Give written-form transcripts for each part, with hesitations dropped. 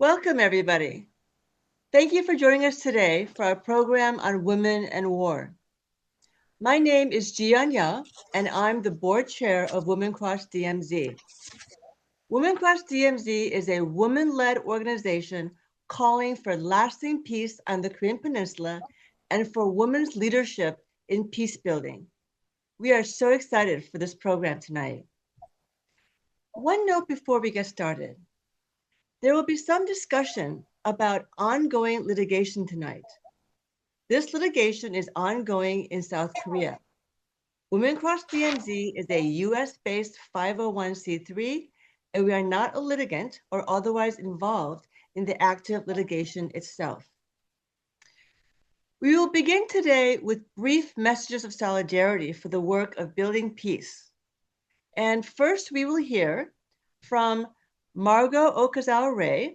Welcome, everybody. Thank you for joining us today for our program on women and war. My name is Ji-Yeon Yuh, and I'm the board chair of Women Cross DMZ. Women Cross DMZ is a woman-led organization calling for lasting peace on the Korean Peninsula and for women's leadership in peace building. We are so excited for this program tonight. One note before we get started. There will be some discussion about ongoing litigation tonight. This litigation is ongoing in South Korea. Women Cross DMZ is a U.S.-based 501c3, and we are not a litigant or otherwise involved in the active litigation itself. We will begin today with brief messages of solidarity for the work of building peace. And first, we will hear from Margo Okazawa,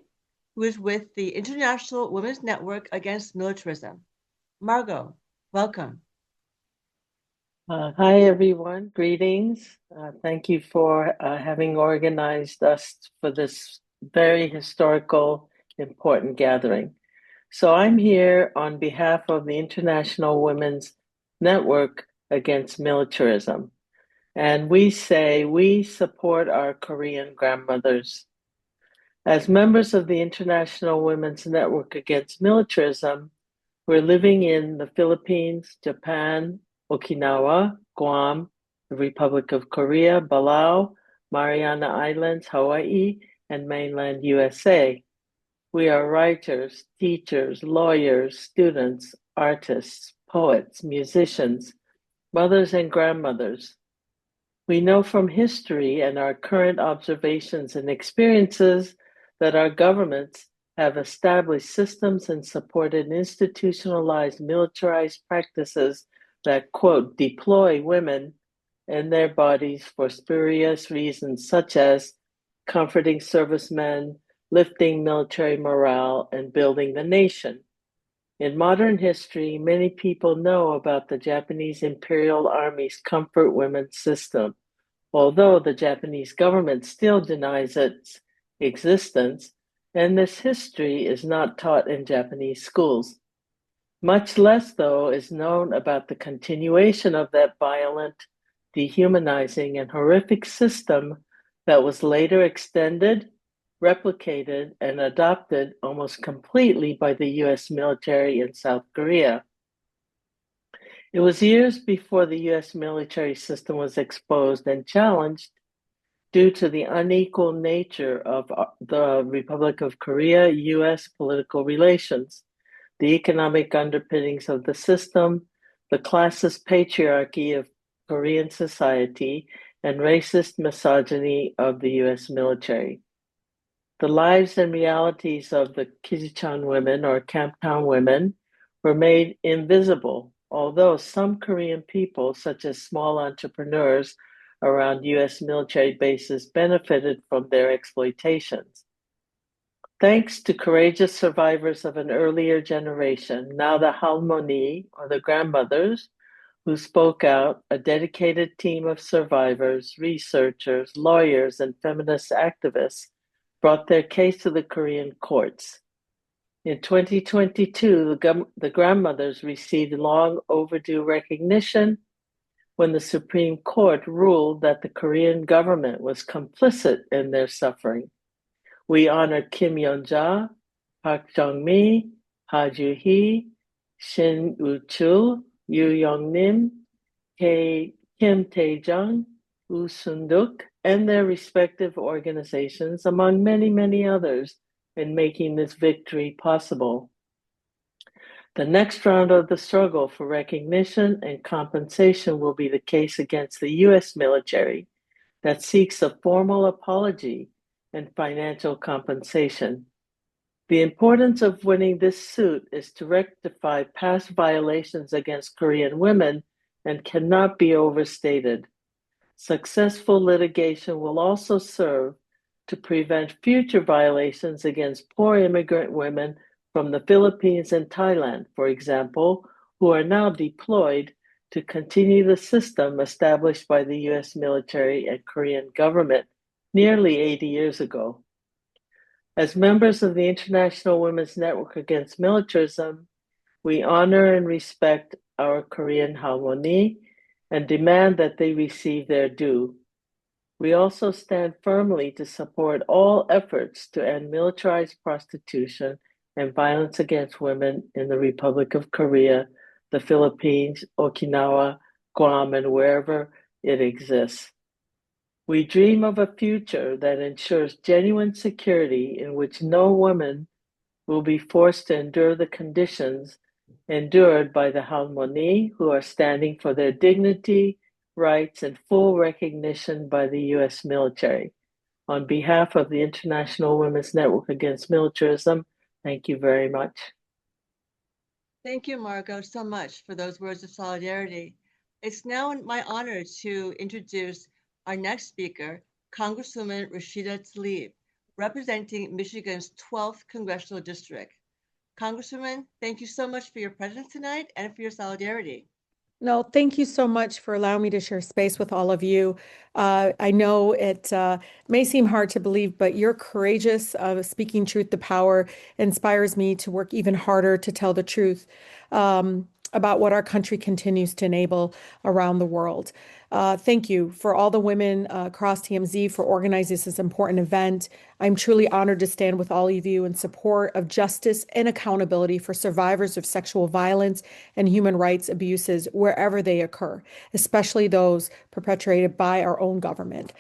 who is with the International Women's Network Against Militarism. Margo, welcome. Hi, everyone. Greetings. Thank you for having organized us for this very historical, important gathering. So I'm here on behalf of the International Women's Network Against Militarism. And we say we support our Korean grandmothers. As members of the International Women's Network Against Militarism, we're living in the Philippines, Japan, Okinawa, Guam, the Republic of Korea, Palau, Mariana Islands, Hawaii, and mainland USA. We are writers, teachers, lawyers, students, artists, poets, musicians, mothers and grandmothers. We know from history and our current observations and experiences that our governments have established systems and supported institutionalized militarized practices that, quote, deploy women and their bodies for spurious reasons such as comforting servicemen, lifting military morale, and building the nation. In modern history, many people know about the Japanese Imperial Army's comfort women system, although the Japanese government still denies its existence, and this history is not taught in Japanese schools. Much less, though, is known about the continuation of that violent, dehumanizing, and horrific system that was later extended, replicated, and adopted almost completely by the U.S. military in South Korea. It was years before the U.S. military system was exposed and challenged due to the unequal nature of the Republic of Korea-U.S. political relations, the economic underpinnings of the system, the classist patriarchy of Korean society, and racist misogyny of the U.S. military. The lives and realities of the Kijicheon women or Camptown women were made invisible, although some Korean people, such as small entrepreneurs around U.S. military bases, benefited from their exploitations. Thanks to courageous survivors of an earlier generation, now the Halmoni, or the grandmothers, who spoke out, a dedicated team of survivors, researchers, lawyers, and feminist activists brought their case to the Korean courts. In 2022, the grandmothers received long overdue recognition when the Supreme Court ruled that the Korean government was complicit in their suffering. We honor Kim Yeon-ja, Park Jong-mi, Ha Ju Hee, Shin Woo-chul, Yoo Young-nim, Kim Tae-jung, Woo Sun-duk, and their respective organizations, among many, many others, in making this victory possible. The next round of the struggle for recognition and compensation will be the case against the U.S. military that seeks a formal apology and financial compensation. The importance of winning this suit is to rectify past violations against Korean women and cannot be overstated. Successful litigation will also serve to prevent future violations against poor immigrant women from the Philippines and Thailand, for example, who are now deployed to continue the system established by the U.S. military and Korean government nearly 80 years ago. As members of the International Women's Network Against Militarism, we honor and respect our Korean halmoni and demand that they receive their due. We also stand firmly to support all efforts to end militarized prostitution and violence against women in the Republic of Korea, the Philippines, Okinawa, Guam, and wherever it exists. We dream of a future that ensures genuine security in which no woman will be forced to endure the conditions endured by the halmoni who are standing for their dignity, rights, and full recognition by the U.S. military. On behalf of the International Women's Network Against Militarism, thank you very much. Thank you, Margo, so much for those words of solidarity. It's now my honor to introduce our next speaker, Congresswoman Rashida Tlaib, representing Michigan's 12th Congressional District. Congresswoman, thank you so much for your presence tonight and for your solidarity. No, thank you so much for allowing me to share space with all of you. I know it may seem hard to believe, but you're courageous. Speaking truth to power inspires me to work even harder to tell the truth about what our country continues to enable around the world. Thank you for all the women across TMZ for organizing this important event. I'm truly honored to stand with all of you in support of justice and accountability for survivors of sexual violence and human rights abuses wherever they occur, especially those perpetrated by our own government.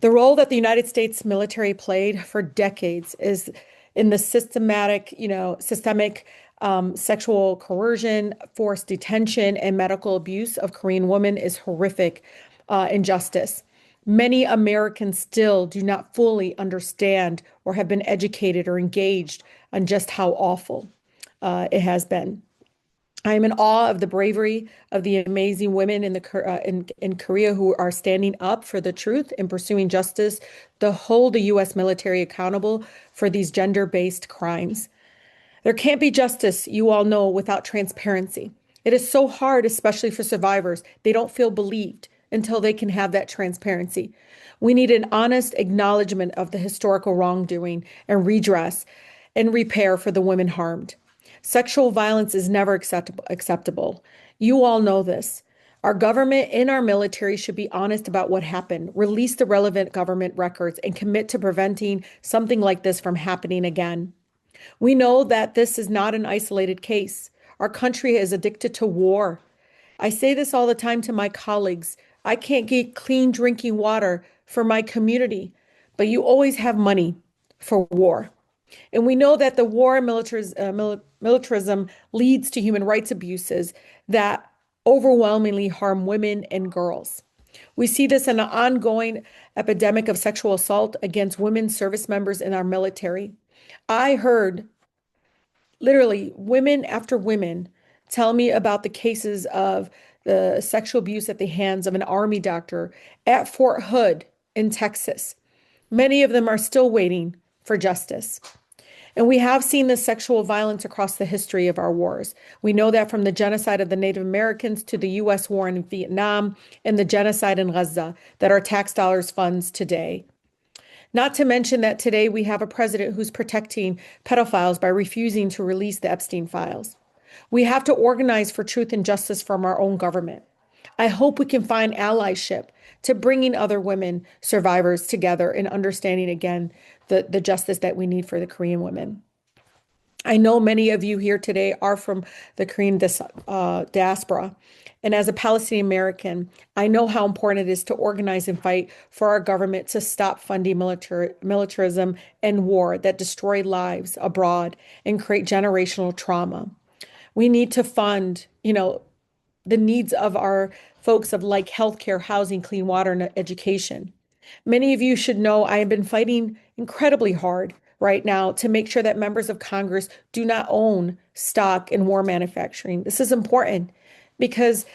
The role that the United States military played for decades is in the systemic sexual coercion, forced detention, and medical abuse of Korean women is horrific injustice. Many Americans still do not fully understand or have been educated or engaged on just how awful it has been. I am in awe of the bravery of the amazing women in Korea who are standing up for the truth and pursuing justice to hold the U.S. military accountable for these gender-based crimes. There can't be justice, you all know, without transparency. It is so hard, especially for survivors. They don't feel believed until they can have that transparency. We need an honest acknowledgement of the historical wrongdoing and redress and repair for the women harmed. Sexual violence is never acceptable. You all know this. Our government and our military should be honest about what happened, release the relevant government records, and commit to preventing something like this from happening again. We know that this is not an isolated case. Our country is addicted to war. I say this all the time to my colleagues. I can't get clean drinking water for my community, but you always have money for war. And we know that the war and militarism leads to human rights abuses that overwhelmingly harm women and girls. We see this in an ongoing epidemic of sexual assault against women service members in our military. I heard literally women after women tell me about the cases of the sexual abuse at the hands of an Army doctor at Fort Hood in Texas. Many of them are still waiting for justice. And we have seen this sexual violence across the history of our wars. We know that from the genocide of the Native Americans to the U.S. war in Vietnam and the genocide in Gaza that our tax dollars funds today. Not to mention that today we have a president who's protecting pedophiles by refusing to release the Epstein files. We have to organize for truth and justice from our own government. I hope we can find allyship to bringing other women survivors together and understanding again the justice that we need for the Korean women. I know many of you here today are from the Korean diaspora. And as a Palestinian American, I know how important it is to organize and fight for our government to stop funding militarism and war that destroy lives abroad and create generational trauma. We need to fund, the needs of our folks of like healthcare, housing, clean water, and education. Many of you should know I have been fighting incredibly hard right now to make sure that members of Congress do not own stock in war manufacturing. This is important because,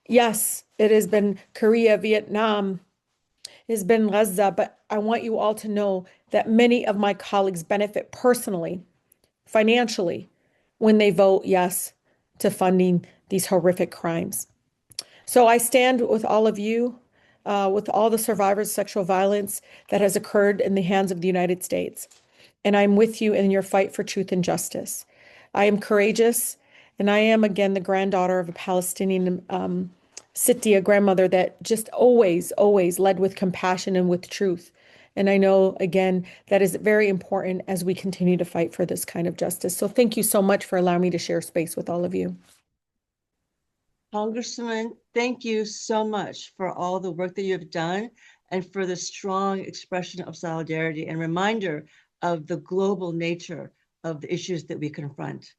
yes, it has been Korea, Vietnam, it has been Gaza, but I want you all to know that many of my colleagues benefit personally, financially, when they vote yes to funding these horrific crimes. So I stand with all of you, with all the survivors of sexual violence that has occurred in the hands of the United States. and I'm with you in your fight for truth and justice. I am courageous, and I am, again, the granddaughter of a Palestinian Sitya grandmother that just always, always led with compassion and with truth. And I know, again, that is very important as we continue to fight for this kind of justice. So thank you so much for allowing me to share space with all of you. Congresswoman, thank you so much for all the work that you have done and for the strong expression of solidarity and reminder of the global nature of the issues that we confront.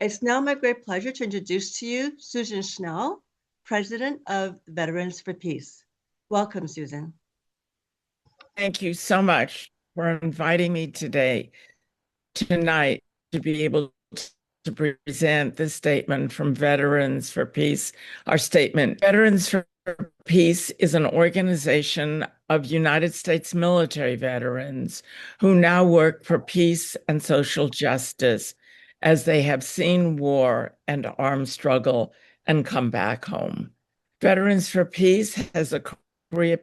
It's now my great pleasure to introduce to you Susan Schnall, President of Veterans for Peace. Welcome, Susan. Thank you so much for inviting me tonight, to be able to present this statement from Veterans for Peace. Our statement: Veterans for Peace is an organization of United States military veterans who now work for peace and social justice as they have seen war and armed struggle and come back home. Veterans for Peace has a Korea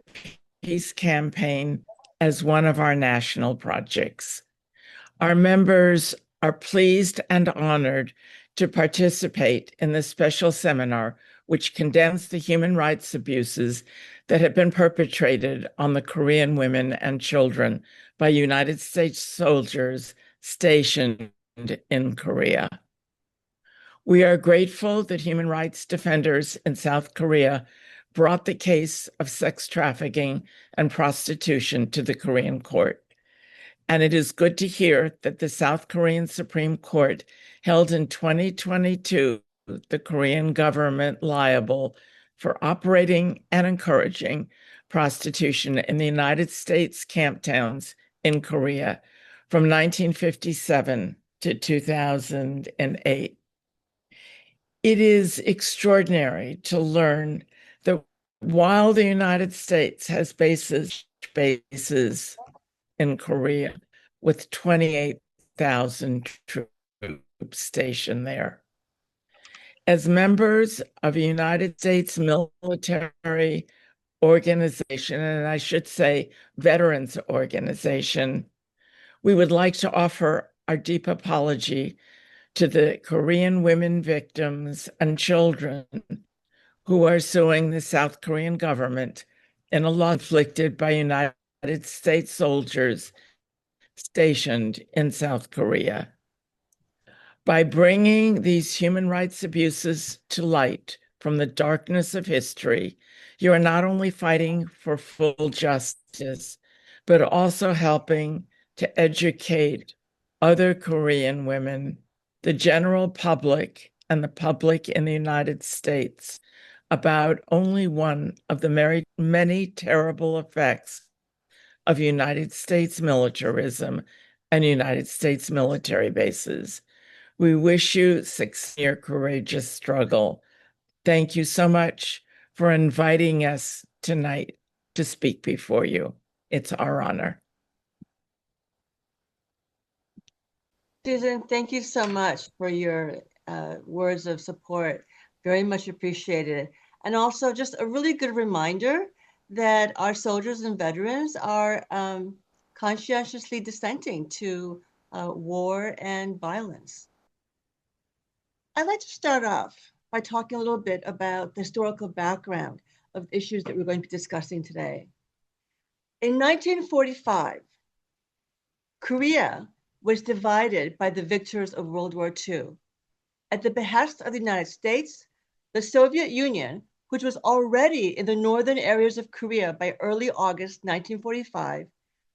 Peace campaign as one of our national projects. Our members are pleased and honored to participate in this special seminar, which condemns the human rights abuses that have been perpetrated on the Korean women and children by United States soldiers stationed in Korea. We are grateful that human rights defenders in South Korea brought the case of sex trafficking and prostitution to the Korean court. And it is good to hear that the South Korean Supreme Court held in 2022 the Korean government liable for operating and encouraging prostitution in the United States camptowns in Korea from 1957 to 2008. It is extraordinary to learn that while the United States has bases in Korea with 28,000 troops stationed there, as members of a United States military organization, and I should say veterans organization, we would like to offer our deep apology to the Korean women victims and children who are suing the South Korean government in a law inflicted by United States soldiers stationed in South Korea. By bringing these human rights abuses to light from the darkness of history, you are not only fighting for full justice, but also helping to educate other Korean women, the general public, and the public in the United States about only one of the many terrible effects of United States militarism and United States military bases. We wish you success in your courageous struggle. Thank you so much for inviting us tonight to speak before you. It's our honor. Susan, thank you so much for your words of support. Very much appreciated. And also just a really good reminder that our soldiers and veterans are conscientiously dissenting to war and violence. I'd like to start off by talking a little bit about the historical background of issues that we're going to be discussing today. In 1945, Korea was divided by the victors of World War II. At the behest of the United States, the Soviet Union, which was already in the northern areas of Korea by early August 1945,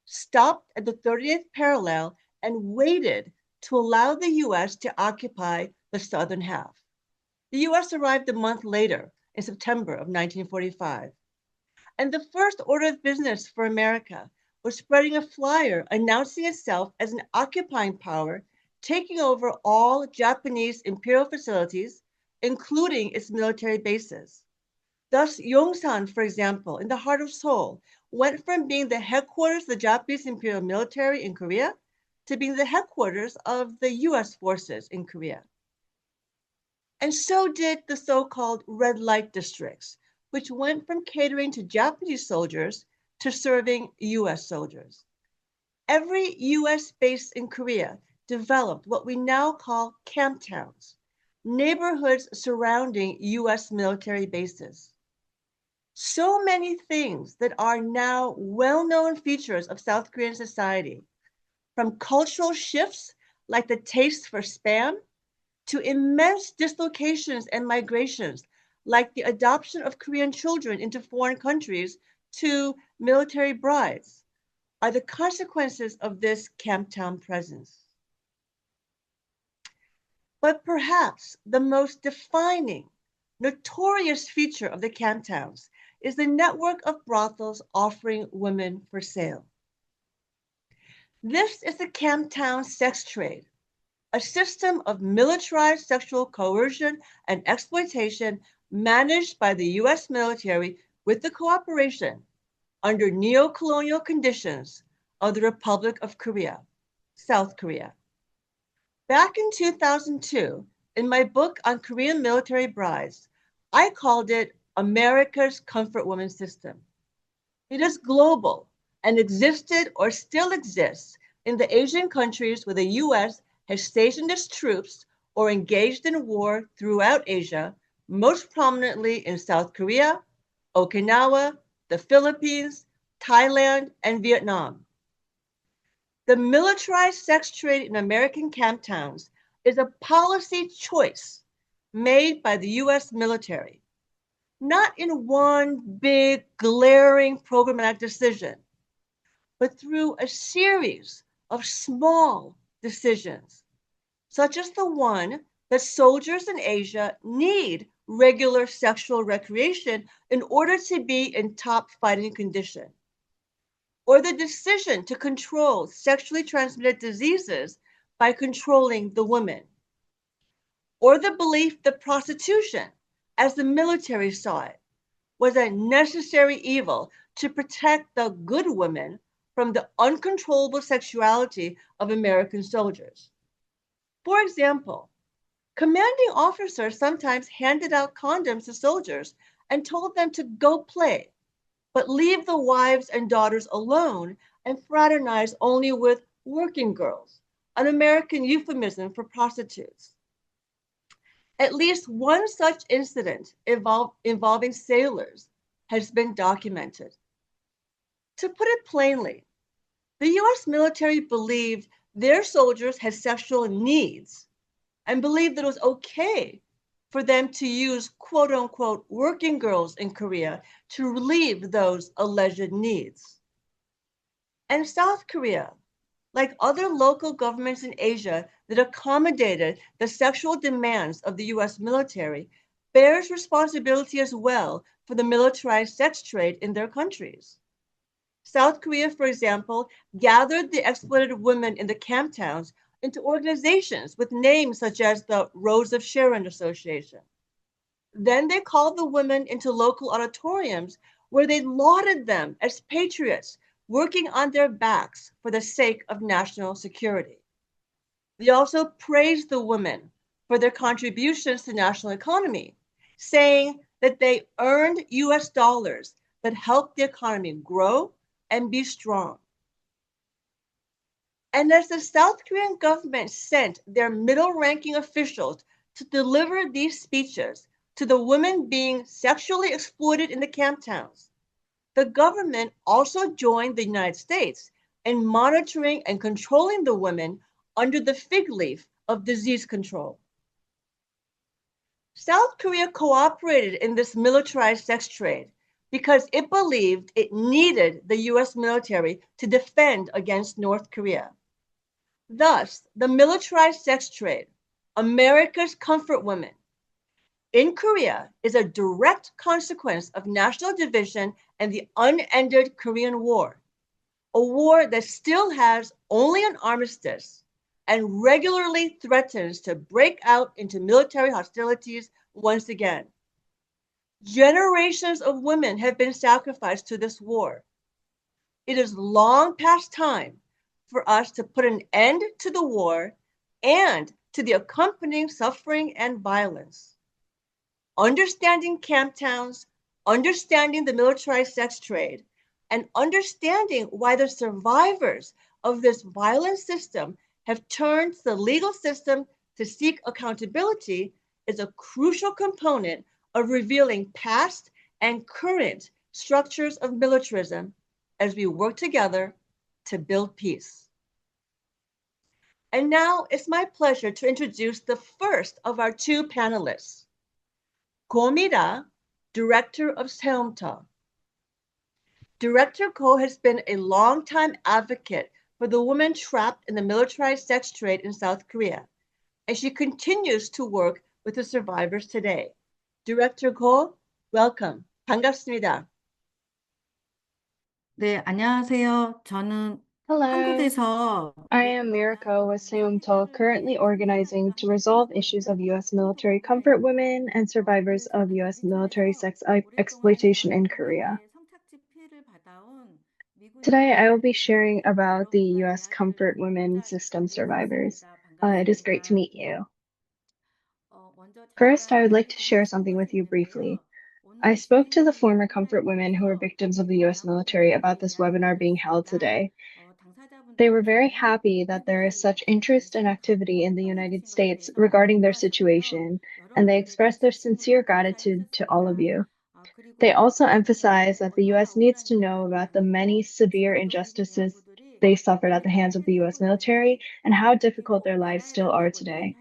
stopped at the 30th parallel and waited to allow the U.S. to occupy the southern half. The U.S. arrived a month later, in September of 1945. And the first order of business for America was spreading a flyer announcing itself as an occupying power, taking over all Japanese imperial facilities, including its military bases. Thus, Yongsan, for example, in the heart of Seoul, went from being the headquarters of the Japanese imperial military in Korea to being the headquarters of the U.S. forces in Korea. And so did the so-called red light districts, which went from catering to Japanese soldiers to serving U.S. soldiers. every U.S. base in Korea developed what we now call camptowns, neighborhoods surrounding U.S. military bases. So many things that are now well-known features of South Korean society, from cultural shifts like the taste for spam, to immense dislocations and migrations like the adoption of Korean children into foreign countries to military brides, are the consequences of this camptown presence. But perhaps the most defining, notorious feature of the camptowns is the network of brothels offering women for sale. This is the camptown sex trade, a system of militarized sexual coercion and exploitation managed by the U.S. military with the cooperation under neo-colonial conditions of the Republic of Korea, South Korea. Back in 2002, in my book on Korean military brides, I called it America's Comfort Woman System. It is global and existed or still exists in the Asian countries where the U.S. has stationed its troops or engaged in war throughout Asia, most prominently in South Korea, Okinawa, the Philippines, Thailand, and Vietnam. The militarized sex trade in American camptowns is a policy choice made by the U.S. military, not in one big, glaring programmatic decision, but through a series of small decisions, such as the one that soldiers in Asia need regular sexual recreation in order to be in top fighting condition, or the decision to control sexually transmitted diseases by controlling the women, or the belief that prostitution, as the military saw it, was a necessary evil to protect the good women from the uncontrollable sexuality of American soldiers. For example, commanding officers sometimes handed out condoms to soldiers and told them to go play, but leave the wives and daughters alone and fraternize only with working girls, an American euphemism for prostitutes. At least one such incident involving sailors has been documented. To put it plainly, the U.S. military believed their soldiers had sexual needs and believed that it was okay for them to use quote unquote working girls in Korea to relieve those alleged needs. And South Korea, like other local governments in Asia that accommodated the sexual demands of the U.S. military, bears responsibility as well for the militarized sex trade in their countries. South Korea, for example, gathered the exploited women in the camptowns into organizations with names such as the Rose of Sharon Association. Then they called the women into local auditoriums where they lauded them as patriots working on their backs for the sake of national security. They also praised the women for their contributions to national economy, saying that they earned US dollars that helped the economy grow and be strong. And as the South Korean government sent their middle-ranking officials to deliver these speeches to the women being sexually exploited in the camptowns, the government also joined the United States in monitoring and controlling the women under the fig leaf of disease control. South Korea cooperated in this militarized sex trade because it believed it needed the U.S. military to defend against North Korea. Thus, the militarized sex trade, America's comfort women, in Korea is a direct consequence of national division and the unended Korean War, a war that still has only an armistice and regularly threatens to break out into military hostilities once again. Generations of women have been sacrificed to this war. It is long past time for us to put an end to the war and to the accompanying suffering and violence. Understanding camptowns, understanding the militarized sex trade, and understanding why the survivors of this violent system have turned to the legal system to seek accountability is a crucial component of revealing past and current structures of militarism as we work together to build peace. And now it's my pleasure to introduce the first of our two panelists, Ko Mira, Director of Sae-oom-teo. Director Ko has been a longtime advocate for the women trapped in the militarized sex trade in South Korea, and she continues to work with the survivors today. Director Ko, welcome. 반갑습니다. 네, 안녕하세요. 저는 Hello, 한국에서 I am Margo with Sae-oom-teo, currently organizing to resolve issues of U.S. military comfort women and survivors of U.S. military sex exploitation in Korea. Today, I will be sharing about the U.S. comfort women system survivors. It is great to meet you. First, I would like to share something with you briefly. I spoke to the former comfort women who were victims of the U.S. military about this webinar being held today. They were very happy that there is such interest and activity in the United States regarding their situation, and they expressed their sincere gratitude to all of you. They also emphasized that the U.S. needs to know about the many severe injustices they suffered at the hands of the U.S. military and how difficult their lives still are today.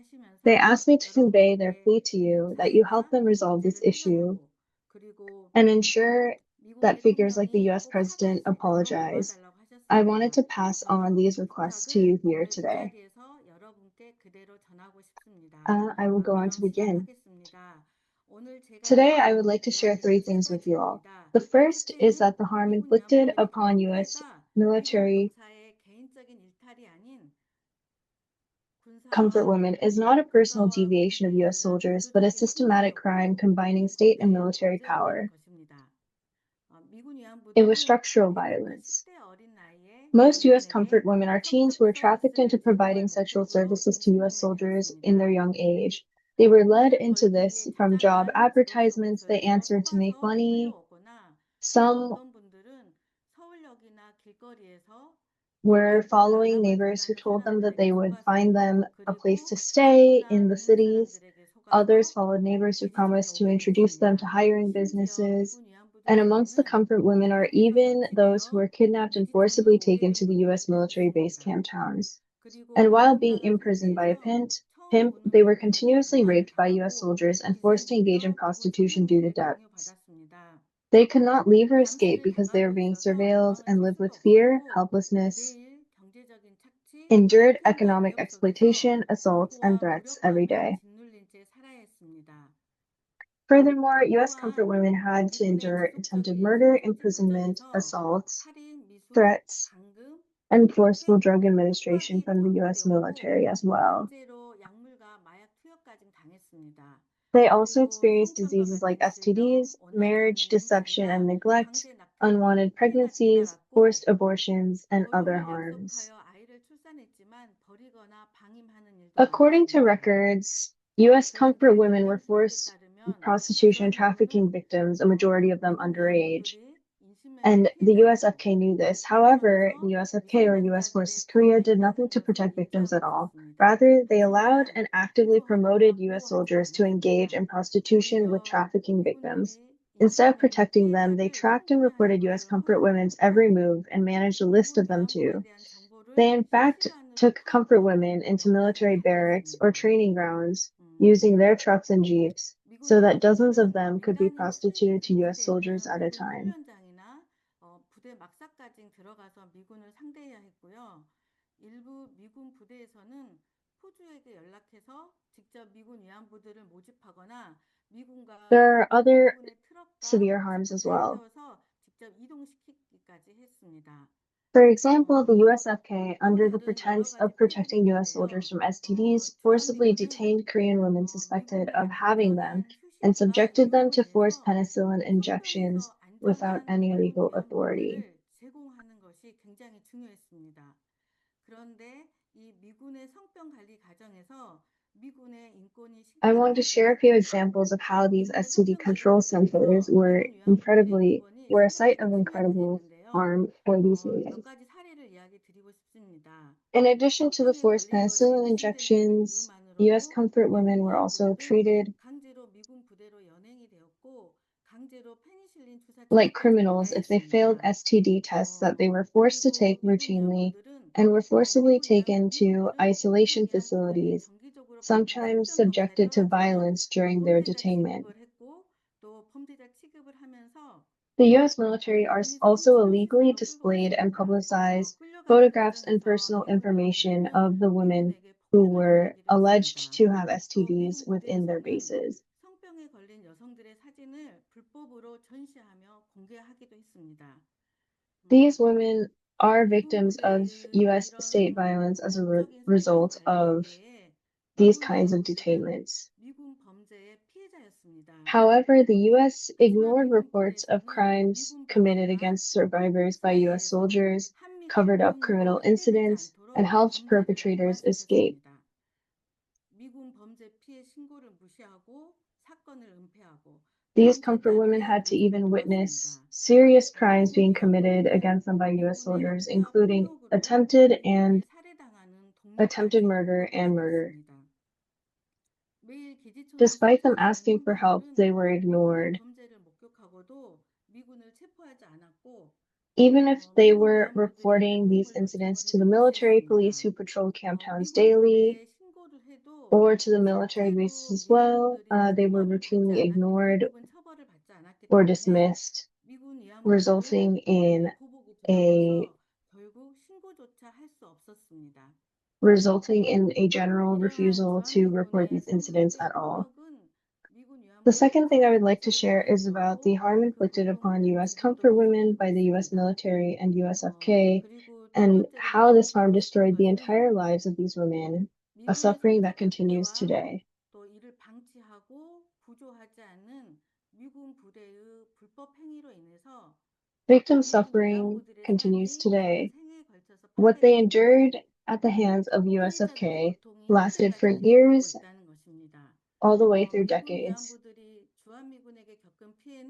They asked me to convey their plea to you that you help them resolve this issue and ensure that figures like the U.S. President apologize. I wanted to pass on these requests to you here today. I will go on to begin. Today, I would like to share 3 things with you all. The first is that the harm inflicted upon U.S. military comfort women is not a personal deviation of U.S. soldiers, but a systematic crime combining state and military power. It was structural violence. Most U.S. comfort women are teens who were trafficked into providing sexual services to U.S. soldiers in their young age. They were led into this from job advertisements they answered to make money. Some were following neighbors who told them that they would find them a place to stay in the cities. Others followed neighbors who promised to introduce them to hiring businesses. And amongst the comfort women are even those who were kidnapped and forcibly taken to the U.S. military base Camptowns. And while being imprisoned by a pimp, they were continuously raped by U.S. soldiers and forced to engage in prostitution due to debts. They could not leave or escape because they were being surveilled and lived with fear, helplessness, endured economic exploitation, assaults, and threats every day. Furthermore, U.S. comfort women had to endure attempted murder, imprisonment, assaults, threats, and forceful drug administration from the U.S. military as well. They also experienced diseases like STDs, marriage deception and neglect, unwanted pregnancies, forced abortions, and other harms. According to records, U.S. comfort women were forced prostitution and trafficking victims, a majority of them underage. And the U.S.F.K knew this. However, the U.S.F.K, or U.S. Forces Korea, did nothing to protect victims at all. Rather, they allowed and actively promoted U.S. soldiers to engage in prostitution with trafficking victims. Instead of protecting them, they tracked and reported U.S. comfort women's every move and managed a list of them too. They in fact took comfort women into military barracks or training grounds using their trucks and jeeps so that dozens of them could be prostituted to U.S. soldiers at a time. 부대 막사까지 들어가서 미군을 상대해야 했고요. 일부 미군 부대에서는 포주에게 연락해서 직접 미군 위안부들을 모집하거나 미군과 There are other severe harms as well. 직접 이동시키기까지 했습니다. For example, the U.S.F.K, under the pretense of protecting U.S. soldiers from STDs, forcibly detained Korean women suspected of having them and subjected them to forced penicillin injections without any legal authority. I want to share a few examples of how these STD control centers were a site of incredible harm for these women. In addition to the forced penicillin injections, U.S. comfort women were also treated like criminals if they failed STD tests that they were forced to take routinely and were forcibly taken to isolation facilities, sometimes subjected to violence during their detainment. The U.S. military also illegally displayed and publicized photographs and personal information of the women who were alleged to have STDs within their bases. 성병에 걸린 여성들의 사진을 불법으로 전시하며 공개하기도 했습니다. These women are victims of U.S. state violence as a result of these kinds of detainments. 미군 범죄의 피해자였습니다. However, the U.S. ignored reports of crimes committed against survivors by U.S. soldiers, covered up criminal incidents, and helped perpetrators escape. 미군 범죄 피해 신고를 무시하고 사건을 은폐하고 These comfort women had to even witness serious crimes being committed against them by U.S. soldiers, including attempted murder and murder. Despite them asking for help, they were ignored. Even if they were reporting these incidents to the military police who patrolled camptowns daily, or to the military bases as well, they were routinely ignored or dismissed, resulting in a general refusal to report these incidents at all. The second thing I would like to share is about the harm inflicted upon U.S. comfort women by the U.S. military and U.S.F.K, and how this harm destroyed the entire lives of these women, a suffering that continues today. Victim suffering continues today. What they endured at the hands of U.S.F.K lasted for years, all the way through decades,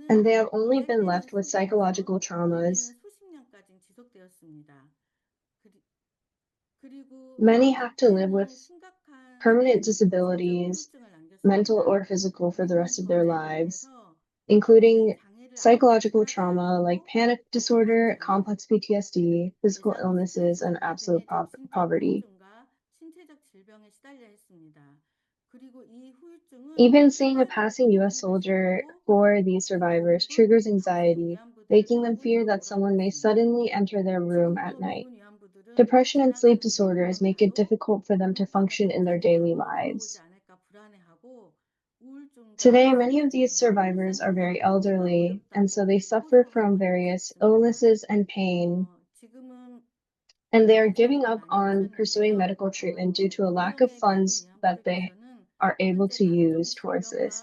and they have only been left with psychological traumas. Many have to live with permanent disabilities, mental or physical, for the rest of their lives, including psychological trauma like panic disorder, complex PTSD, physical illnesses, and absolute poverty. Even seeing a passing U.S. soldier for these survivors triggers anxiety, making them fear that someone may suddenly enter their room at night. Depression and sleep disorders make it difficult for them to function in their daily lives. Today, many of these survivors are very elderly, and so they suffer from various illnesses and pain, and they are giving up on pursuing medical treatment due to a lack of funds that they are able to use towards this.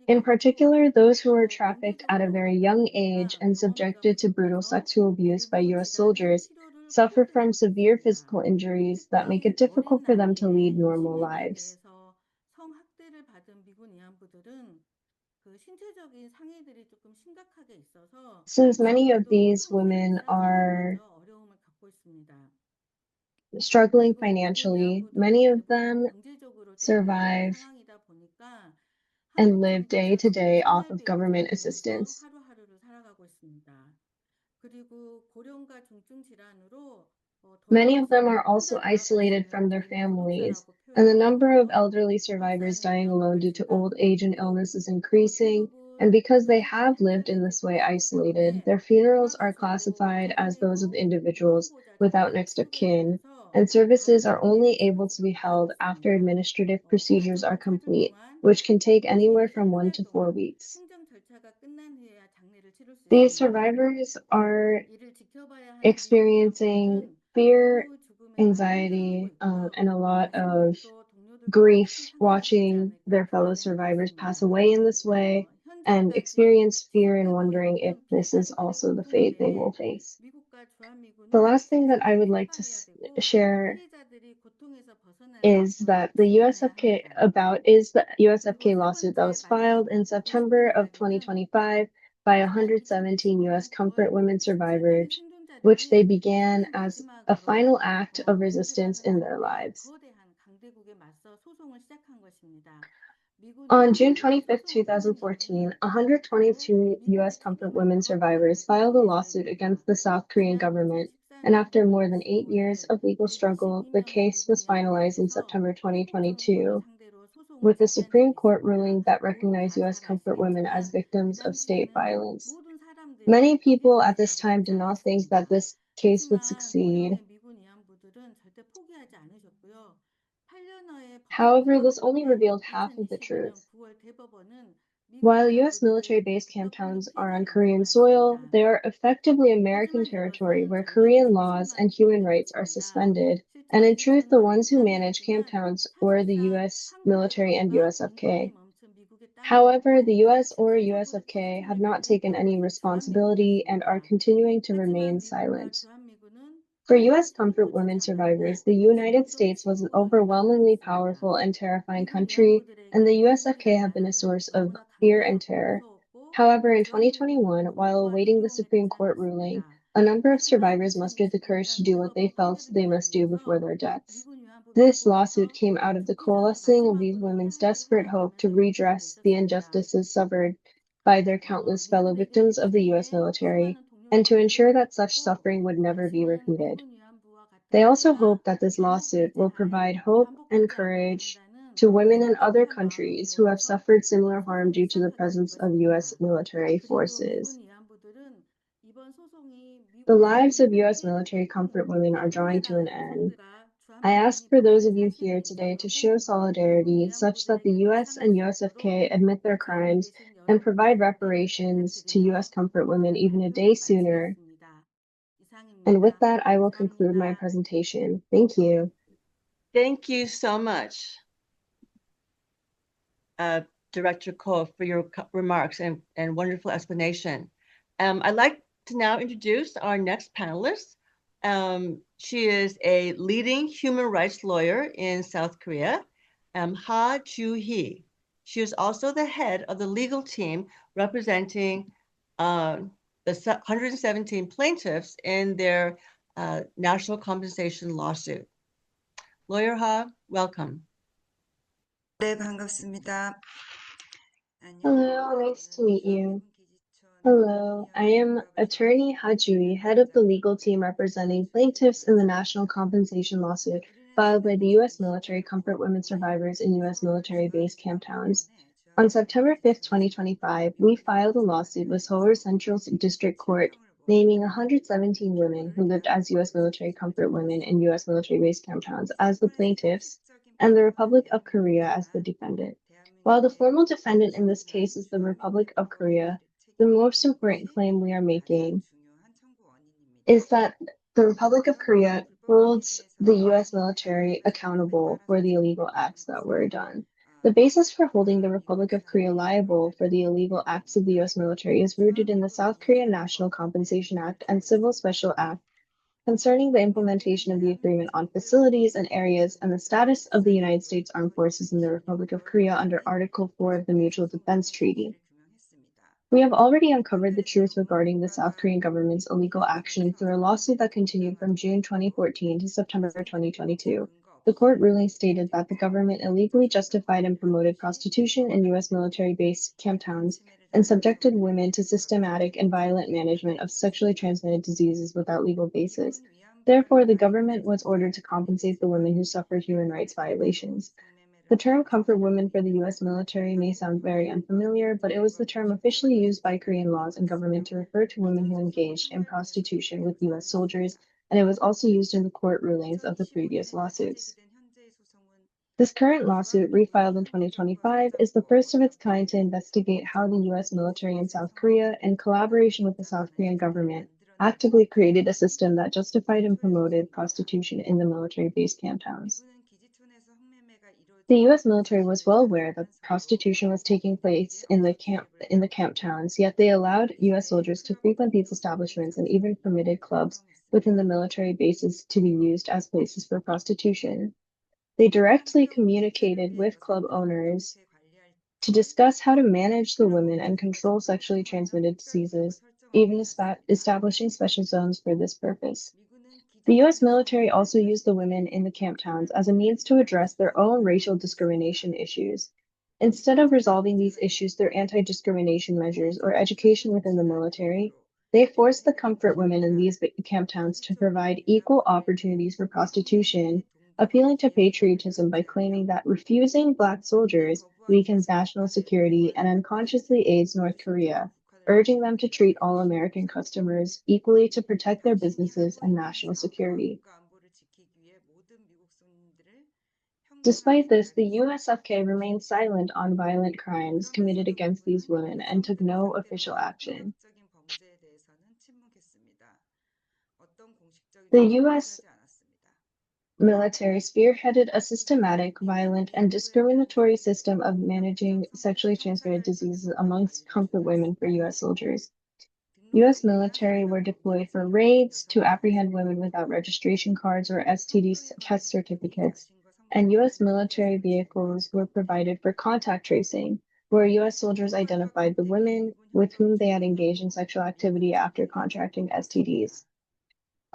In particular, those who were trafficked at a very young age and subjected to brutal sexual abuse by U.S. soldiers suffer from severe physical injuries that make it difficult for them to lead normal lives. Since many of these women are struggling financially, many of them survive and live day to day off of government assistance. Many of them are also isolated from their families, and the number of elderly survivors dying alone due to old age and illness is increasing. And because they have lived in this way isolated, their funerals are classified as those of individuals without next of kin, and services are only able to be held after administrative procedures are complete, which can take anywhere from 1 to 4 weeks. These survivors are experiencing fear, anxiety, and a lot of grief watching their fellow survivors pass away in this way, and experience fear and wondering if this is also the fate they will face. The last thing that I would like to share is that the U.S.F.K. lawsuit that was filed in September of 2025 by 117 U.S. comfort women survivors which they began as a final act of resistance in their lives. On June 25, 2014, 122 U.S. comfort women survivors filed a lawsuit against the South Korean government, and after more than 8 years of legal struggle, the case was finalized in September 2022 with a Supreme Court ruling that recognized U.S. comfort women as victims of state violence. Many people at this time did not think that this case would succeed. However, this only revealed half of the truth. While U.S. military base camptowns are on Korean soil, they are effectively American territory where Korean laws and human rights are suspended, and in truth, the ones who manage camptowns were the U.S. military and U.S.F.K. However, the U.S. or U.S.F.K. have not taken any responsibility and are continuing to remain silent. For U.S. comfort women survivors, the United States was an overwhelmingly powerful and terrifying country, and the U.S.F.K. have been a source of fear and terror. However, in 2021, while awaiting the Supreme Court ruling, a number of survivors mustered the courage to do what they felt they must do before their deaths. This lawsuit came out of the coalescing of these women's desperate hope to redress the injustices suffered by their countless fellow victims of the U.S. military, and to ensure that such suffering would never be repeated. They also hope that this lawsuit will provide hope and courage to women in other countries who have suffered similar harm due to the presence of U.S. military forces. The lives of U.S. military comfort women are drawing to an end. I ask for those of you here today to show solidarity such that the U.S. and U.S.F.K. admit their crimes and provide reparations to U.S. comfort women even a day sooner. And with that, I will conclude my presentation. Thank you. Thank you so much, Director Ko, for your remarks and wonderful explanation. I'd like to now introduce our next panelist. She is a leading human rights lawyer in South Korea, Ha Ju Hee. She is also the head of the legal team representing the 117 plaintiffs in their national compensation lawsuit. Lawyer Ha, welcome. 네, 반갑습니다. Hello, nice to meet you. Hello, I am attorney Ha Ju Hee, head of the legal team representing plaintiffs in the national compensation lawsuit filed by the U.S. military comfort women survivors in U.S. military base camptowns. On September 5, 2025, we filed a lawsuit with Seoul Central District Court naming 117 women who lived as U.S. military comfort women in U.S. military base camptowns as the plaintiffs and the Republic of Korea as the defendant. While the formal defendant in this case is the Republic of Korea, the most important claim we are making is that the Republic of Korea holds the U.S. military accountable for the illegal acts that were done. The basis for holding the Republic of Korea liable for the illegal acts of the U.S. military is rooted in the South Korea National Compensation Act and Civil Special Act concerning the implementation of the agreement on facilities and areas and the status of the United States Armed Forces in the Republic of Korea under Article 4 of the Mutual Defense Treaty. We have already uncovered the truth regarding the South Korean government's illegal action through a lawsuit that continued from June 2014 to September 2022. The court ruling stated that the government illegally justified and promoted prostitution in U.S. military base camptowns and subjected women to systematic and violent management of sexually transmitted diseases without legal basis. Therefore, the government was ordered to compensate the women who suffered human rights violations. The term comfort women for the U.S. military may sound very unfamiliar, but it was the term officially used by Korean laws and government to refer to women who engaged in prostitution with U.S. soldiers, and it was also used in the court rulings of the previous lawsuits. This current lawsuit, refiled in 2025, is the first of its kind to investigate how the U.S. military in South Korea, in collaboration with the South Korean government, actively created a system that justified and promoted prostitution in the military base camptowns. The U.S. military was well aware that prostitution was taking place in the camptowns, yet they allowed U.S. soldiers to frequent these establishments and even permitted clubs within the military bases to be used as places for prostitution. They directly communicated with club owners to discuss how to manage the women and control sexually transmitted diseases. even establishing special zones for this purpose. The U.S. military also used the women in the camptowns as a means to address their own racial discrimination issues. Instead of resolving these issues through anti-discrimination measures or education within the military, they forced the comfort women in these camptowns to provide equal opportunities for prostitution, appealing to patriotism by claiming that refusing Black soldiers weakens national security and unconsciously aids North Korea, urging them to treat all American customers equally to protect their businesses and national security. Despite this, the U.S.F.K. remained silent on violent crimes committed against these women and took no official action. The U.S. military spearheaded a systematic, violent, and discriminatory system of managing sexually transmitted diseases amongst comfort women for U.S. soldiers. U.S. military were deployed for raids to apprehend women without registration cards or STD test certificates, and U.S. military vehicles were provided for contact tracing, where U.S. soldiers identified the women with whom they had engaged in sexual activity after contracting STDs.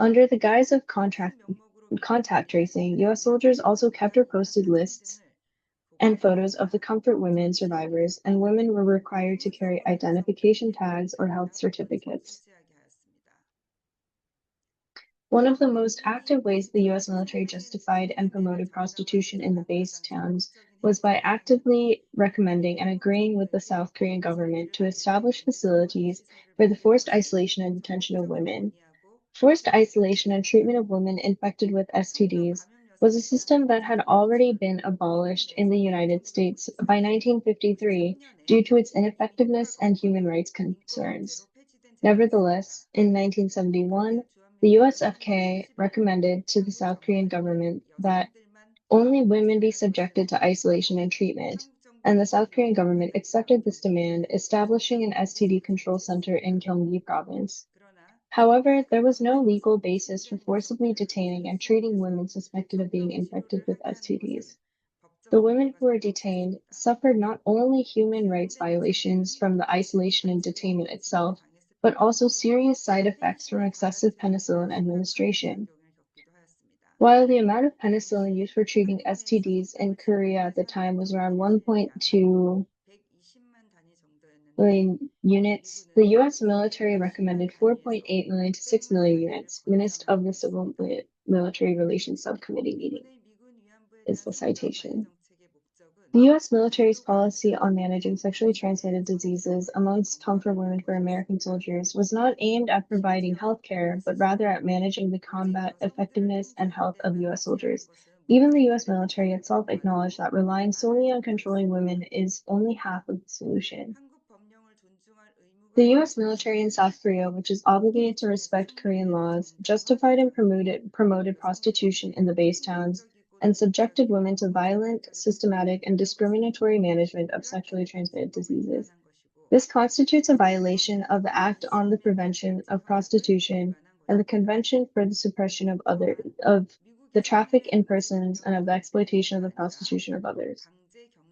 Under the guise of contact tracing, U.S. soldiers also kept or posted lists and photos of the comfort women survivors, and women were required to carry identification tags or health certificates. One of the most active ways the U.S. military justified and promoted prostitution in the base towns was by actively recommending and agreeing with the South Korean government to establish facilities for the forced isolation and detention of women. Forced isolation and treatment of women infected with STDs was a system that had already been abolished in the United States by 1953 due to its ineffectiveness and human rights concerns. Nevertheless, in 1971, the U.S.F.K. recommended to the South Korean government that only women be subjected to isolation and treatment, and the South Korean government accepted this demand, establishing an STD control center in Gyeonggi province. However, there was no legal basis for forcibly detaining and treating women suspected of being infected with STDs. The women who were detained suffered not only human rights violations from the isolation and detainment itself, but also serious side effects from excessive penicillin administration. While the amount of penicillin used for treating STDs in Korea at the time was around 1.2 million units, the U.S. military recommended 4.8 million to 6 million units, minutes of the Civil Military Relations Subcommittee meeting, is the citation. The U.S. military's policy on managing sexually transmitted diseases amongst comfort women for American soldiers was not aimed at providing health care, but rather at managing the combat effectiveness and health of U.S. soldiers. Even the U.S. military itself acknowledged that relying solely on controlling women is only half of the solution. The U.S. military in South Korea, which is obligated to respect Korean laws, justified and promoted prostitution in the base towns, and subjected women to violent, systematic, and discriminatory management of sexually transmitted diseases. This constitutes a violation of the Act on the Prevention of Prostitution and the Convention for the Suppression of the Traffic in Persons and of the Exploitation of the Prostitution of Others.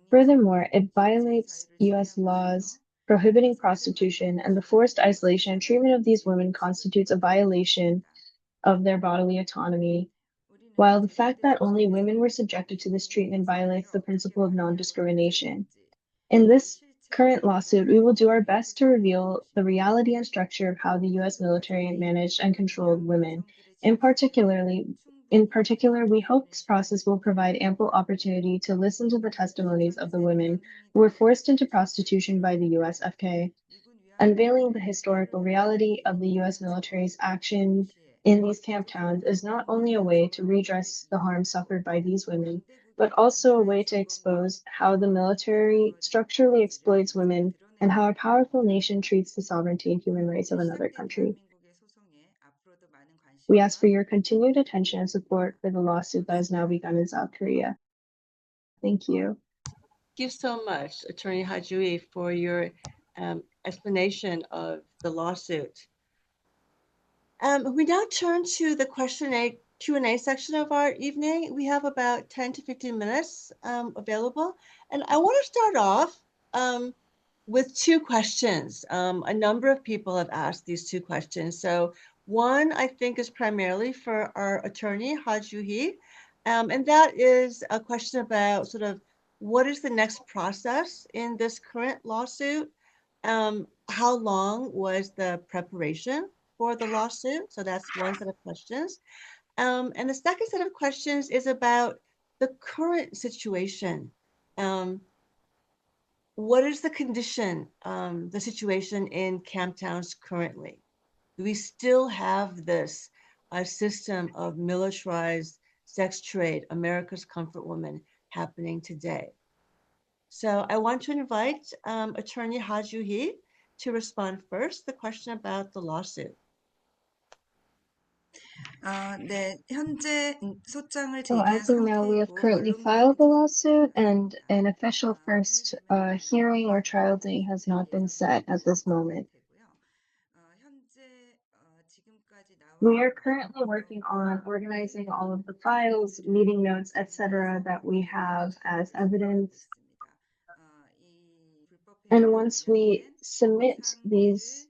Furthermore, it violates U.S. laws prohibiting prostitution, and the forced isolation and treatment of these women constitutes a violation of their bodily autonomy, while the fact that only women were subjected to this treatment violates the principle of non-discrimination. In this current lawsuit, we will do our best to reveal the reality and structure of how the U.S. military managed and controlled women. In particular, we hope this process will provide ample opportunity to listen to the testimonies of the women who were forced into prostitution by the U.S.F.K. Unveiling the historical reality of the U.S. military's action in these camptowns is not only a way to redress the harm suffered by these women, but also a way to expose how the military structurally exploits women and how a powerful nation treats the sovereignty and human rights of another country. We ask for your continued attention and support for the lawsuit that has now begun in South Korea. Thank you. Thank you so much, Attorney Ha Ju Hee, for your explanation of the lawsuit. We now turn to the Q&A section of our evening. We have about 10 to 15 minutes available. And I want to start off with two questions. A number of people have asked these two questions. So one, I think, is primarily for our attorney, Ha Ju Hee, and that is a question about sort of what is the next process in this current lawsuit? How long was the preparation for the lawsuit? So that's one set of questions. And the second set of questions is about the current situation. What is the condition, the situation in Camptowns currently? Do we still have this system of militarized sex trade, America's comfort woman, happening today? So I want to invite Attorney Ha Ju Hee to respond first, the question about the lawsuit. 네, 현재 소장을 So 제기한 as you know, we have 상태이고 currently 언론 filed the 보도에 lawsuit, and an official first hearing or trial date has not been set at this moment. We are currently working on organizing all of the files, meeting notes, etc., that we have as evidence. And once we submit these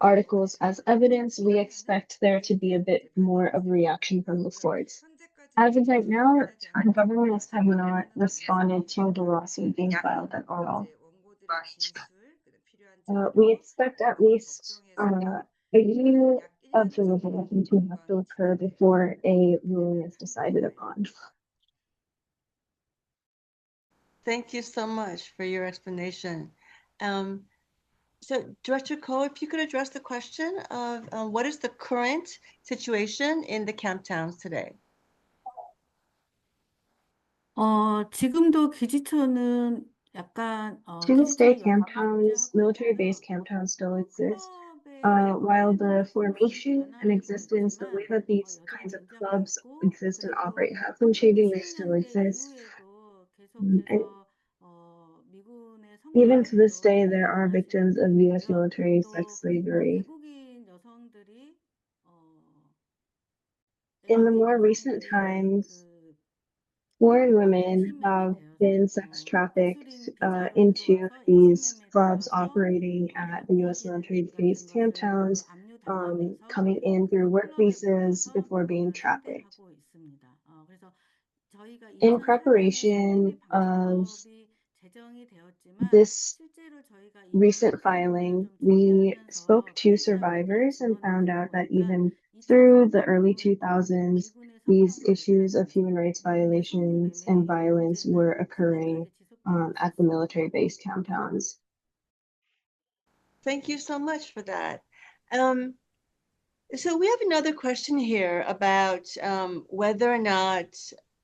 articles as evidence, we expect there to be a bit more of a reaction from the courts. As of right now, the government have not responded to the lawsuit being filed at all. We expect at least a year of deliberation to have to occur before a ruling is decided upon. Thank you so much for your explanation. So Director Ko, if you could address the question of what is the current situation in the Camptowns today? 지금도 기지처는 약간 To this day, 기지처 영향을 camptowns, military-based camptowns still exist. While the formation and existence, the way that these kinds of clubs exist and operate have been changing, they still exist. And even to this day, there are victims of U.S. military sex slavery. In the more recent times, foreign women have been sex trafficked into these clubs operating at the U.S. military-based camptowns, coming in through work visas before being trafficked. In preparation of this recent filing, we spoke to survivors and found out that even through the early 2000s, these issues of human rights violations and violence were occurring at the military-based camptowns. Thank you so much for that. So we have another question here about whether or not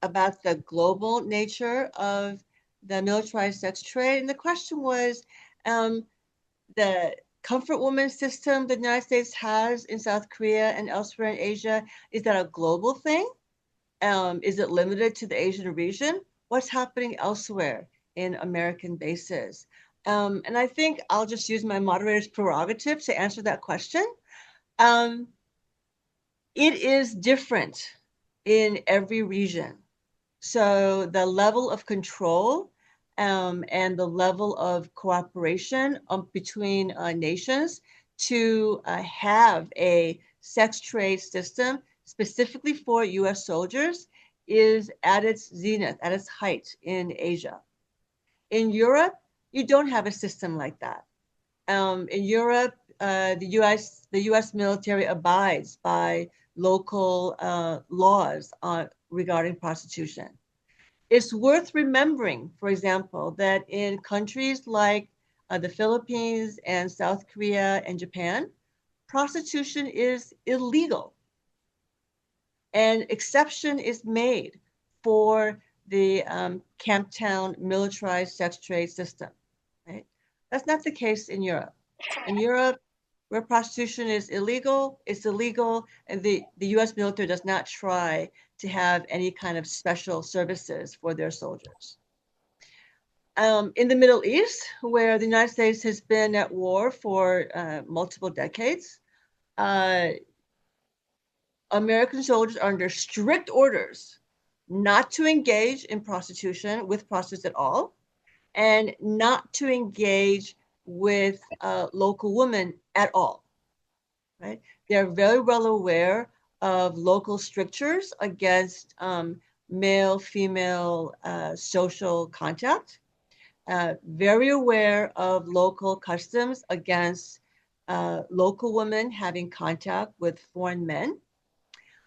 about the global nature of the militarized sex trade. And the question was the comfort woman system the United States has in South Korea and elsewhere in Asia, is that a global thing? Is it limited to the Asian region? What's happening elsewhere in American bases? And I think I'll just use my moderator's prerogative to answer that question. It is different in every region. So the level of control and the level of cooperation between nations to have a sex trade system specifically for U.S. soldiers is at its zenith, at its height in Asia. In Europe, you don't have a system like that. In Europe, the U.S. military abides by local laws regarding prostitution. It's worth remembering, for example, that in countries like the Philippines and South Korea and Japan, prostitution is illegal. An exception is made for the Camptown militarized sex trade system, right? That's not the case in Europe. In Europe, where prostitution is illegal, it's illegal, and the U.S. military does not try to have any kind of special services for their soldiers. In the Middle East, where the United States has been at war for multiple decades, American soldiers are under strict orders not to engage in prostitution with prostitutes at all, and not to engage with local women at all, right? They're very well aware of local strictures against male-female social contact, very aware of local customs against local women having contact with foreign men.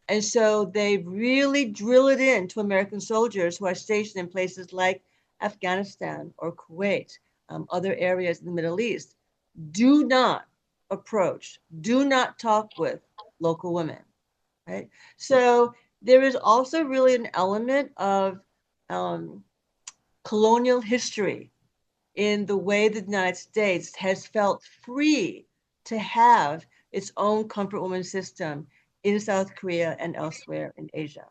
And so they really drill it into American soldiers who are stationed in places like Afghanistan or Kuwait, other areas in the Middle East. Do not approach, do not talk with local women, right? So there is also really an element of colonial history in the way that the United States has felt free to have its own comfort woman system in South Korea and elsewhere in Asia.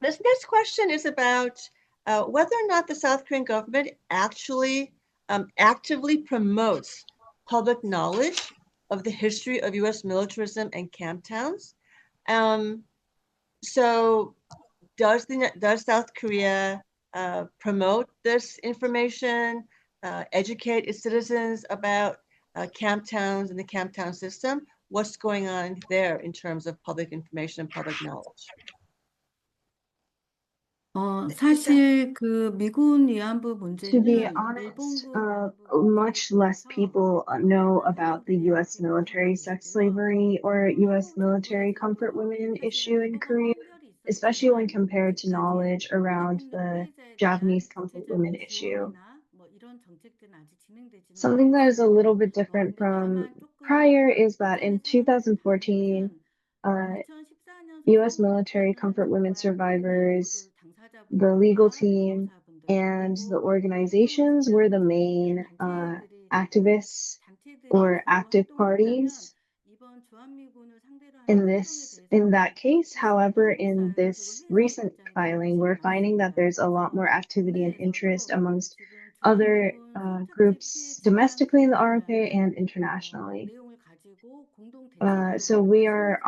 This next question is about whether or not the South Korean government actually actively promotes public knowledge of the history of U.S. militarism and camptowns. So does South Korea promote this information, educate its citizens about camptowns and the camptown system? What's going on there in terms of public information and public knowledge? 사실 그 미군 위안부 To be 문제는 honest, 일본군 위안부 much less people know about the U.S. military sex slavery or U.S. military comfort women issue in Korea, especially when compared to knowledge around the Japanese comfort women issue. Something that is a little bit different from prior is that in 2014, U.S. military comfort women survivors, the legal team, and the organizations were the main activists or active parties in that case. However, in this recent filing, we're finding that there's a lot more activity and interest amongst other groups domestically in the RFA and internationally. So we are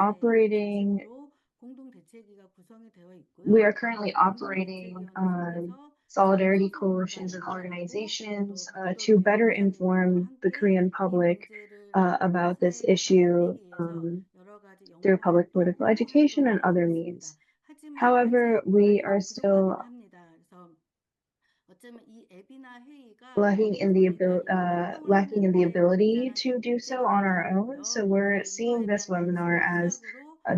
currently operating solidarity coalitions and organizations to better inform the Korean public about this issue through public political education and other means. However, we are still lacking in the ability to do so on our own. So we're seeing this webinar as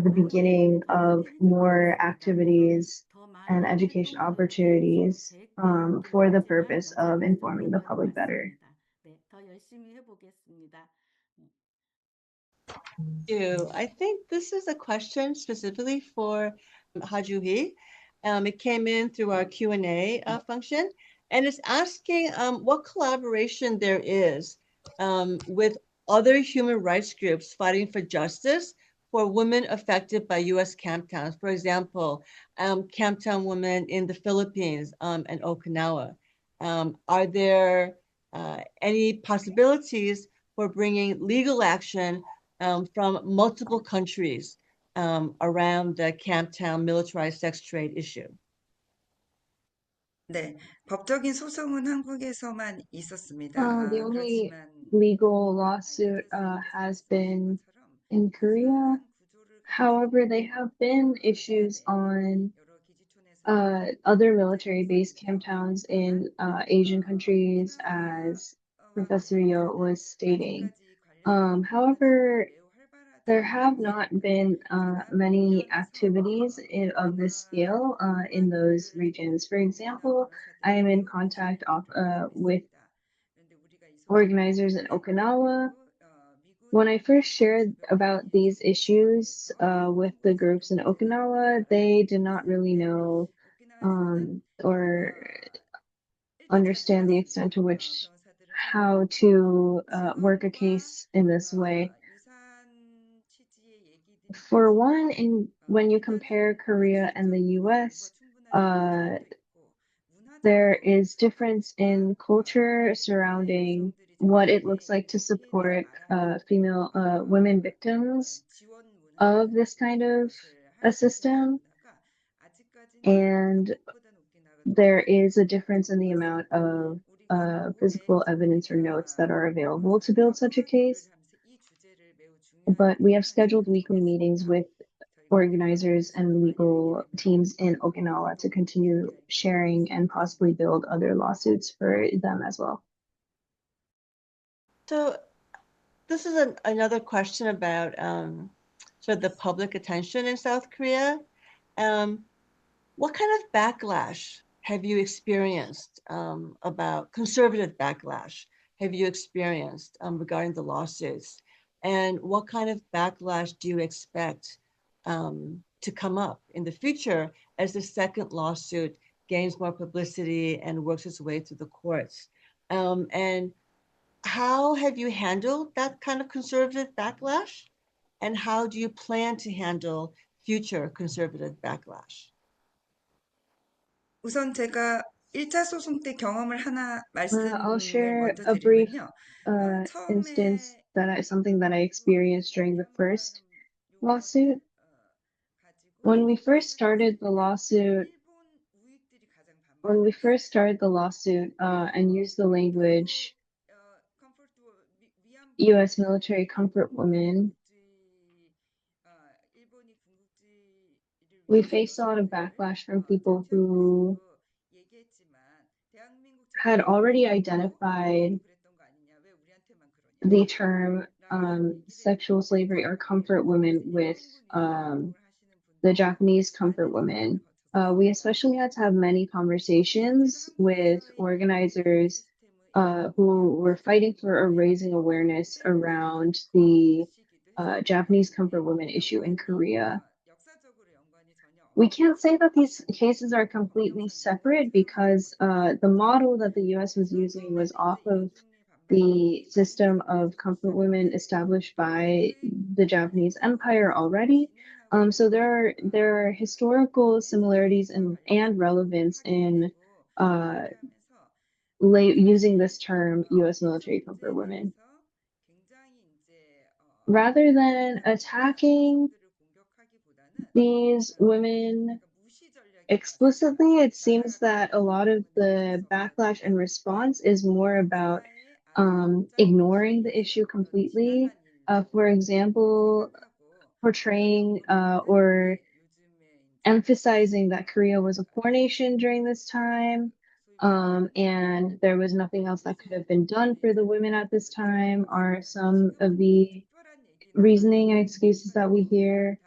the beginning of more activities and education opportunities for the purpose of informing the public better. I think this is a question specifically for Ha Ju Hee. It came in through our Q&A function, and it's asking what collaboration there is with other human rights groups fighting for justice for women affected by U.S. camptowns. For example, camptown women in the Philippines and Okinawa. Are there any possibilities for bringing legal action from multiple countries around the camptown militarized sex trade issue? 네, 법적인 소송은 한국에서만 있었습니다. The only 그렇지만 legal lawsuit has been in Korea. However, they have been issues on other military-based camptowns in Asian countries, as Professor Yuh was stating. However, there have not been many activities of this scale in those regions. For example, I am in contact with organizers in Okinawa. When I first shared about these issues with the groups in Okinawa, they did not really know or understand the extent to which how to work a case in this way. For one, when you compare Korea and the U.S., there is difference in culture surrounding what it looks like to support women victims of this kind of a system. And there is a difference in the amount of physical evidence or notes that are available to build such a case. But we have scheduled weekly meetings with organizers and legal teams in Okinawa to continue sharing and possibly build other lawsuits for them as well. So this is another question about sort of the public attention in South Korea. What kind of backlash have you experienced about conservative backlash have you experienced regarding the lawsuits? And what kind of backlash do you expect to come up in the future as the second lawsuit gains more publicity and works its way through the courts? And how have you handled that kind of conservative backlash? And how do you plan to handle future conservative backlash? 우선 제가 1차 소송 때 경험을 하나 I'll 말씀을 share 먼저 a brief 드리면요. instance 처음에 something that I experienced during the first lawsuit. When we first started the lawsuit, and used the language U.S. military comfort women, we faced a lot of backlash from people who had already identified the term sexual slavery or comfort women with the Japanese comfort women. We especially had to have many conversations with organizers who were fighting for or raising awareness around the Japanese comfort women issue in Korea. We can't say that these cases are completely separate because the model that the US was using was off of the system of comfort women established by the Japanese Empire already. So there are historical similarities and relevance in using this term U.S. military comfort women. Rather than attacking these women explicitly, it seems that a lot of the backlash and response is more about ignoring the issue completely. For example, portraying or emphasizing that Korea was a poor nation during this time, and there was nothing else that could have been done for the women at this time, are some of the reasoning and excuses that we hear.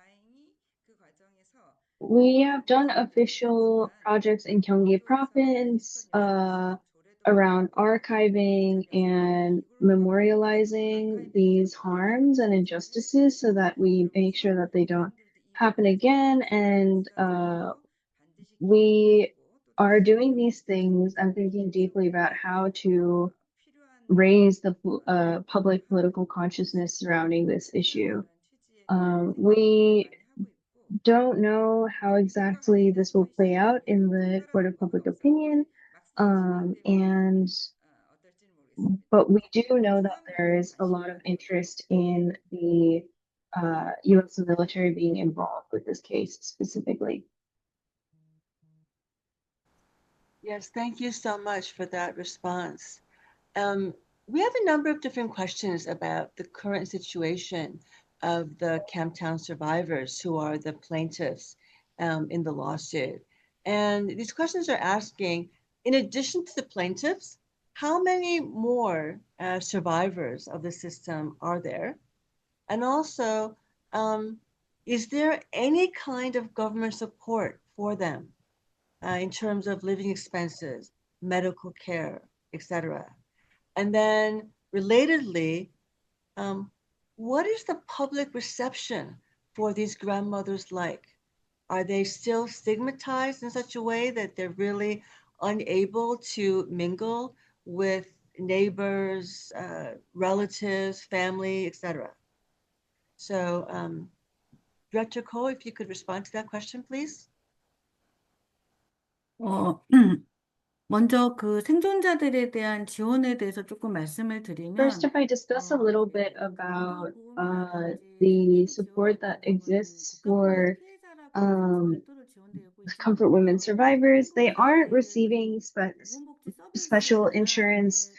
We have done official projects in Gyeonggi province around archiving and memorializing these harms and injustices so that we make sure that they don't happen again. And we are doing these things and thinking deeply about how to raise the public political consciousness surrounding this issue. We don't know how exactly this will play out in the court of public opinion, but we do know that there is a lot of interest in the U.S. military being involved with this case specifically. Yes, thank you so much for that response. We have a number of different questions about the current situation of the Camptown survivors who are the plaintiffs in the lawsuit. And these questions are asking, in addition to the plaintiffs, how many more survivors of the system are there? And also, is there any kind of government support for them in terms of living expenses, medical care, etc.? And then relatedly, what is the public reception for these grandmothers like? Are they still stigmatized in such a way that they're really unable to mingle with neighbors, relatives, family, etc.? So, Director Ko, if you could respond to that question, please. 먼저 그 생존자들에 대한 지원에 대해서 조금 말씀을 드리면 First, if I discuss a little bit about the support that exists for comfort women survivors, they aren't receiving special insurance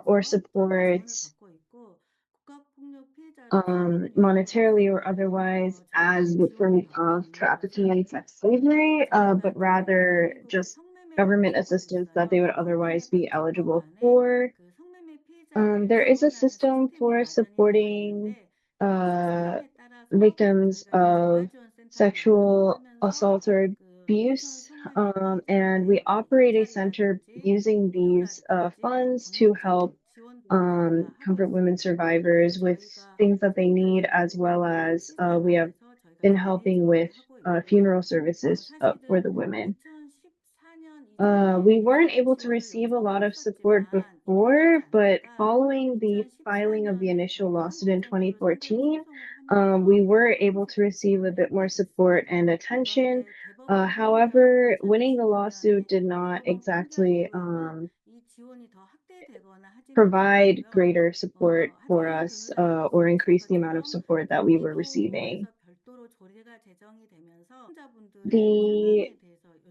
or support monetarily or otherwise as victims of trafficking and sex slavery, but rather just government assistance that they would otherwise be eligible for. There is a system for supporting victims of sexual assault or abuse, and we operate a center using these funds to help comfort women survivors with things that they need, as well as we have been helping with funeral services for the women. We weren't able to receive a lot of support before, but following the filing of the initial lawsuit in 2014, we were able to receive a bit more support and attention. However, winning the lawsuit did not exactly provide greater support for us or increase the amount of support that we were receiving. The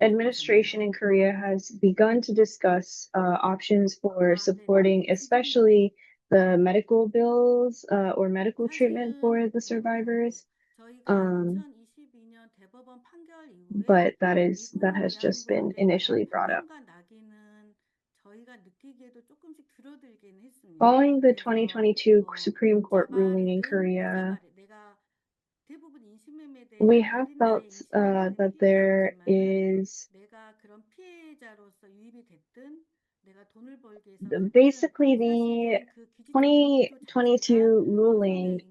administration in Korea has begun to discuss options for supporting, especially the medical bills or medical treatment for the survivors. But that has just been initially brought up. Following the 2022 Supreme Court ruling in Korea, we have felt that there is basically the 2022 ruling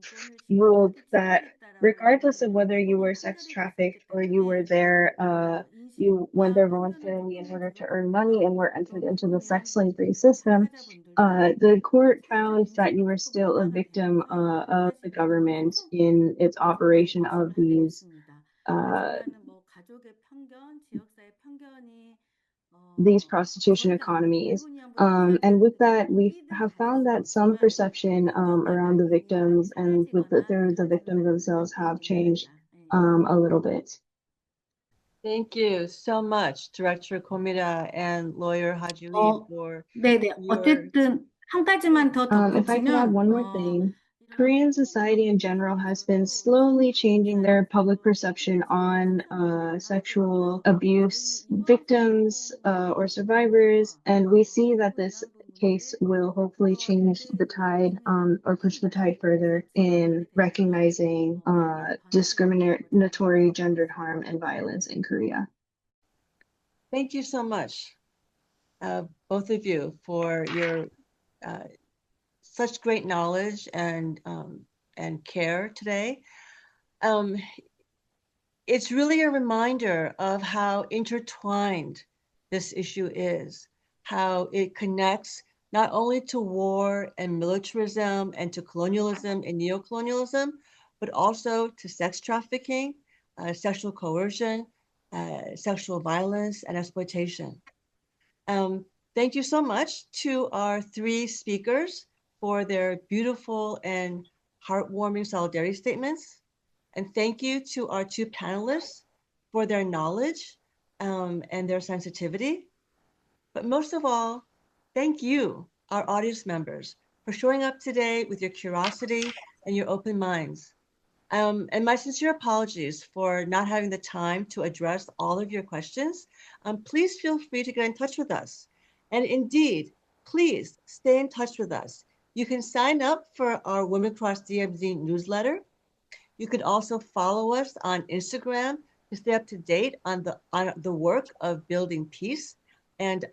ruled that regardless of whether you were sex trafficked or you were there, you went there voluntarily in order to earn money and were entered into the sex slavery system, the court found that you were still a victim of the government in its operation of these prostitution economies. And with that, we have found that some perception around the victims and with the victims themselves have changed a little bit. Thank you so much, Director Ko Mira and lawyer Ha Ju Hee, for 네네. 어쨌든 한 가지만 더 if I could add 덧붙이면 one more thing. Korean society in general has been slowly changing their public perception on sexual abuse victims or survivors, and we see that this case will hopefully change the tide or push the tide further in recognizing discriminatory gendered harm and violence in Korea. Thank you so much, both of you, for your such great knowledge and care today. It's really a reminder of how intertwined this issue is, how it connects not only to war and militarism and to colonialism and neocolonialism, but also to sex trafficking, sexual coercion, sexual violence, and exploitation. Thank you so much to our three speakers for their beautiful and heartwarming solidarity statements. And thank you to our two panelists for their knowledge and their sensitivity. But most of all, thank you, our audience members, for showing up today with your curiosity and your open minds. And my sincere apologies for not having the time to address all of your questions. Please feel free to get in touch with us. And indeed, please stay in touch with us. You can sign up for our Women Across DMZ newsletter. You can also follow us on Instagram to stay up to date on the work of building peace and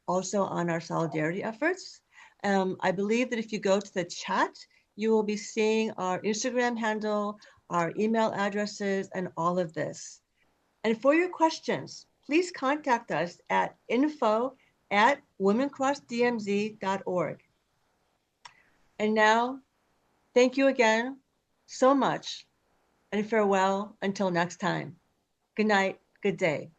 also on our solidarity efforts. I believe that if you go to the chat, you will be seeing our Instagram handle, our email addresses, and all of this. And for your questions, please contact us at info@womencrossdmz.org. And now, thank you again so much, and farewell until next time. Good night, good day.